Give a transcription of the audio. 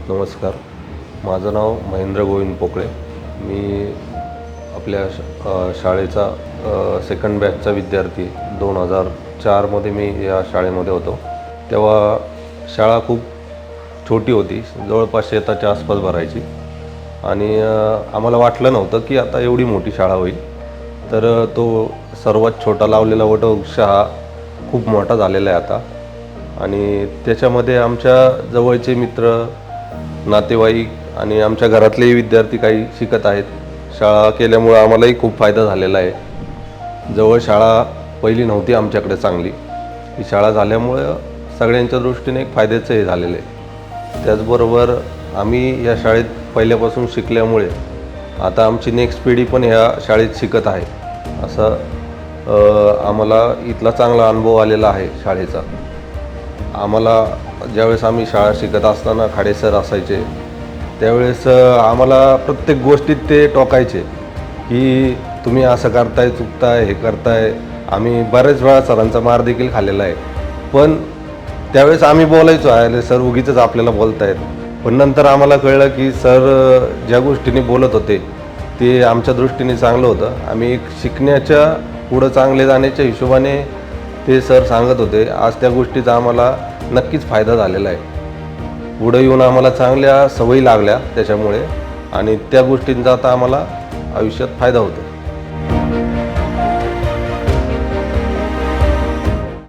नमस्कार, माझं नाव महेंद्र गोविंद पोकळे. मी आपल्या शाळेचा सेकंड बॅचचा विद्यार्थी. 2004मध्ये मी या शाळेमध्ये होतो. तेव्हा शाळा खूप छोटी होती, जवळपास शेताच्या आसपास भरायची आणि आम्हाला वाटलं नव्हतं की आता एवढी मोठी शाळा होईल. तर तो सर्वात छोटा लावलेला वटवृक्ष हा खूप मोठा झालेला आहे आता. आणि त्याच्यामध्ये आमच्या जवळचे मित्र, नातेवाईक आणि आमच्या घरातलेही विद्यार्थी काही शिकत आहेत. शाळा केल्यामुळं आम्हालाही खूप फायदा झालेला आहे. जवळ शाळा पहिली नव्हती आमच्याकडे चांगली. ही शाळा झाल्यामुळं सगळ्यांच्या दृष्टीने एक फायद्याचं हे झालेलं आहे. त्याचबरोबर आम्ही या शाळेत पहिल्यापासून शिकल्यामुळे आता आमची नेक्स्ट पिढी पण ह्या शाळेत शिकत आहे. असं आम्हाला इथला चांगला अनुभव आलेला आहे शाळेचा. आम्हाला ज्यावेळेस आम्ही शाळा शिकत असताना खाडे सर असायचे, त्यावेळेस आम्हाला प्रत्येक गोष्टीत ते टोकायचे की तुम्ही असं करताय, चुकताय, हे करताय. आम्ही बऱ्याच वेळा सरांचा मार देखील खाल्लेला आहे. पण त्यावेळेस आम्ही बोलायचो, आहे सर उगीचच आपल्याला बोलतायत. पण नंतर आम्हाला कळलं की सर ज्या गोष्टीने बोलत होते ते आमच्या दृष्टीने चांगलं होतं. आम्ही एक शिकण्याच्या पुढं चांगले जाण्याच्या हिशोबाने ते सर सांगत होते. आज त्या गोष्टीचा आम्हाला नक्कीच फायदा झालेला आहे. पुढं येऊन आम्हाला चांगल्या सवयी लागल्या त्याच्यामुळे आणि त्या गोष्टींचा आता आम्हाला आयुष्यात फायदा होतो.